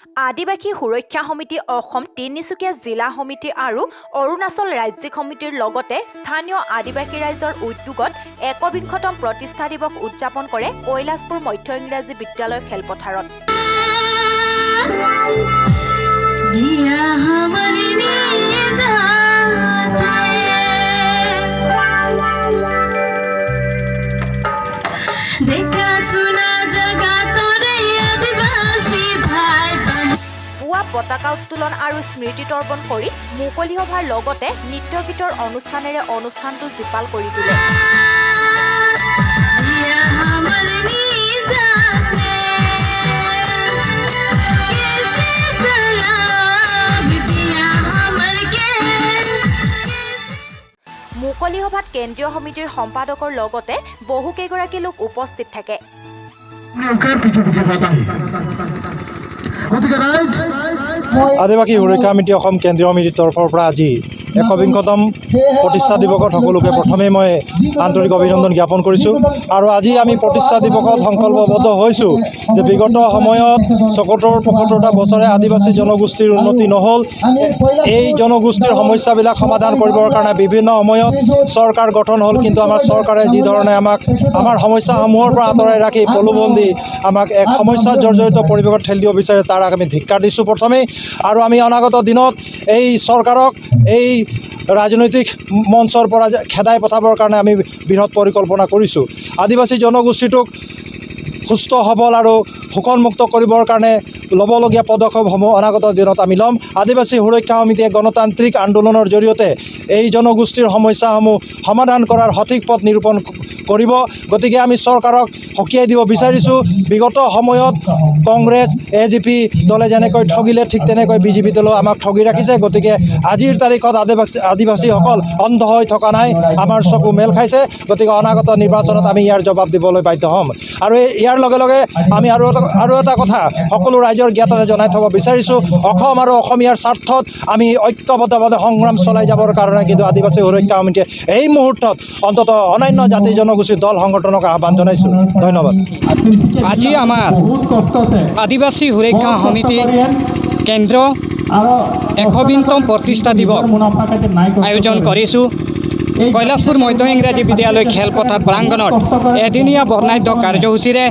আদিবাসী সুৰক্ষা সমিতি অসম তিনিচুকীয়া জিলা সমিতি আৰু অৰুণাচল ৰাজ্যিক সমিতিৰ লগতে স্থানীয় আদিবাসী ৰাইজৰ উদ্যোগত ১বিংশতম প্ৰতিষ্ঠা দিৱস উদযাপন কৰে কৈলাশপুৰ মধ্য ইংৰাজী বিদ্যালয় খেলপথাৰত। পতাকা উত্তোলন আৰু স্মৃতি তৰ্পণ কৰি মুকলি সভাৰ লগতে নৃত্য গীতৰ অনুষ্ঠানেৰে অনুষ্ঠানটো জীপাল কৰি তোলে। মুকলি সভাত কেন্দ্ৰীয় সমিতিৰ সম্পাদকৰ লগতে বহুকেইগৰাকী লোক উপস্থিত থাকে। আদিবাসী সুৰক্ষা সমিতি অসম কেন্দ্ৰীয় সমিতিৰ তৰফৰ পৰা আজি ১বিংশতম প্ৰতিষ্ঠা দিৱসত সকলোকে প্ৰথমে মই আন্তৰিক অভিনন্দন জ্ঞাপন কৰিছোঁ। আৰু আজি আমি প্ৰতিষ্ঠা দিৱসত সংকল্পবদ্ধ হৈছোঁ যে বিগত সময়ত ৭৭-৭৫টা বছৰে আদিবাসী জনগোষ্ঠীৰ উন্নতি নহ'ল। এই জনগোষ্ঠীৰ সমস্যাবিলাক সমাধান কৰিবৰ কাৰণে বিভিন্ন সময়ত চৰকাৰ গঠন হ'ল, কিন্তু আমাৰ চৰকাৰে যি ধৰণে আমাৰ সমস্যাসমূহৰ পৰা আঁতৰাই ৰাখি প্ৰলোভন আমাক এক সমস্যাত জৰ্জৰিত পৰিৱেশত ঠেলি দিব বিচাৰে, তাৰ আমি ধিক্কাৰ দিছোঁ প্ৰথমেই। আৰু আমি অনাগত দিনত এই চৰকাৰক এই ৰাজনৈতিক মঞ্চৰ পৰা খেদাই পঠাবৰ কাৰণে আমি বৃহৎ পৰিকল্পনা কৰিছোঁ। আদিবাসী জনগোষ্ঠীটোক সুস্থ সবল আৰু শোষণমুক্ত কৰিবৰ কাৰণে ল'বলগীয়া পদক্ষেপসমূহ অনাগত দিনত আমি ল'ম। আদিবাসী সুৰক্ষা সমিতিয়ে গণতান্ত্ৰিক আন্দোলনৰ জৰিয়তে এই জনগোষ্ঠীৰ সমস্যাসমূহ সমাধান কৰাৰ সঠিক পথ নিৰূপণ কৰিব। গতিকে আমি চৰকাৰক সকীয়াই দিব বিচাৰিছোঁ, বিগত সময়ত কংগ্ৰেছ AJP দলে যেনেকৈ ঠগিলে ঠিক তেনেকৈ BJP দলেও আমাক ঠগি ৰাখিছে। গতিকে আজিৰ তাৰিখত আদিবাসীসকল অন্ধ হৈ থকা নাই, আমাৰ চকু মেল খাইছে। গতিকে অনাগত নিৰ্বাচনত আমি ইয়াৰ জবাব দিবলৈ বাধ্য হ'ম। আৰু ইয়াৰ লগে লগে আমি আৰু এটা কথা সকলো ৰাইজৰ জ্ঞাতৰে জনাই থ'ব বিচাৰিছোঁ, অসম আৰু অসমীয়াৰ স্বাৰ্থত আমি ঐক্যবদ্ধভাৱে সংগ্ৰাম চলাই যাবৰ কাৰণে কিন্তু আদিবাসী সুৰক্ষা সমিতিয়ে এই মুহূৰ্তত অন্ততঃ অন্যান্য জাতি জনগোষ্ঠী দল সংগঠনক আহ্বান জনাইছোঁ। ধন্যবাদ। আজি আমাৰ আদিবাসী সুৰক্ষা সমিতি কেন্দ্ৰ ১বিংশতম প্ৰতিষ্ঠা দিৱস আয়োজন কৰিছোঁ। কৈলাশপুৰ মধ্য ইংৰাজী বিদ্যালয় খেলপথাৰ প্ৰাংগণত এদিনীয়া বৰ্ণাঢ্য কাৰ্যসূচীৰে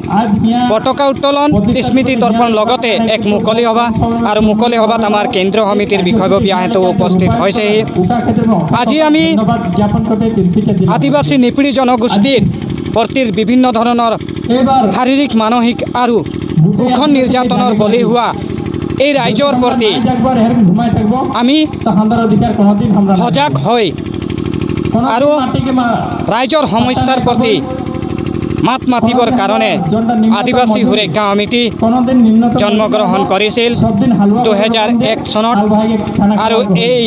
পতাকা উত্তোলন, স্মৃতি তৰ্পণ লগতে এক মুকলি সভা, আৰু মুকলি সভাত আমাৰ কেন্দ্ৰীয় সমিতিৰ বিষয়ববীয়াহেঁতো উপস্থিত হৈছেহি। আজি আমি আদিবাসী নিপীড় জনগোষ্ঠীৰ প্ৰতি বিভিন্ন ধৰণৰ শাৰীৰিক, মানসিক আৰু শোষণ নিৰ্যাতনৰ বলি হোৱা এই ৰাইজৰ প্ৰতি আমি সজাগ হৈ আৰু ৰাইজৰ সমস্যাৰ প্ৰতি মাত মাতিবৰ কাৰণে আদিবাসী সুৰক্ষা সমিতি জন্মগ্ৰহণ কৰিছিল ২০০১ চনত। আৰু এই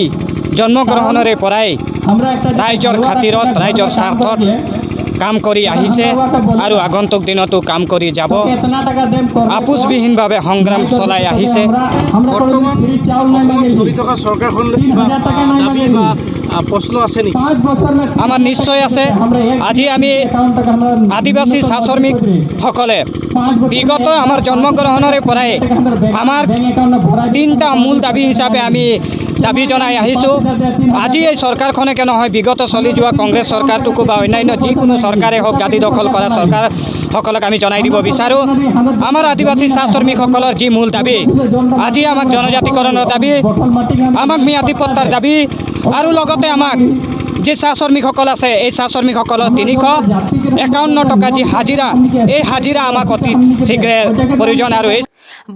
জন্মগ্ৰহণৰে পৰাই ৰাইজৰ খাতিৰত, ৰাইজৰ স্বাৰ্থত কাম কৰি আহিছে আৰু আগন্তুক দিনতো কাম কৰি যাব। আপোচবিহীনভাৱে সংগ্ৰাম চলাই আহিছে। আমাৰ নিশ্চয় আছে। আজি আমি আদিবাসী শ্ৰমিকসকলে বিগত আমাৰ জন্মগ্ৰহণৰে পৰাই আমাৰ ৩টা মূল দাবী হিচাপে আমি দাবী জনাই আহিছোঁ। আজি এই চৰকাৰখনকে নহয়, বিগত চলি যোৱা কংগ্ৰেছ চৰকাৰটোকো বা অন্যান্য যিকোনো চৰকাৰে হওক, জাতি দখল কৰা চৰকাৰসকলক আমি জনাই দিব বিচাৰোঁ, আমাৰ আদিবাসী শ্ৰমিকসকলৰ যি মূল দাবী, আজি আমাক জনজাতিকৰণৰ দাবী, আমাক ম্যাদী পট্টাৰ দাবী, আৰু লগতে আমাক যি শ্ৰমিকসকল আছে এই শ্ৰমিকসকলৰ ৩৫১ টকা যি হাজিৰা, এই হাজিৰা আমাক অতি শীঘ্ৰে প্ৰয়োজন। আৰু এই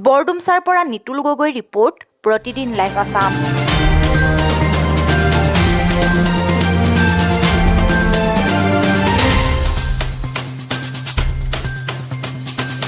বৰডুমচাৰ পৰা নিতুল গগৈ ৰিপৰ্ট, প্ৰতিদিন লাইভ আছাম।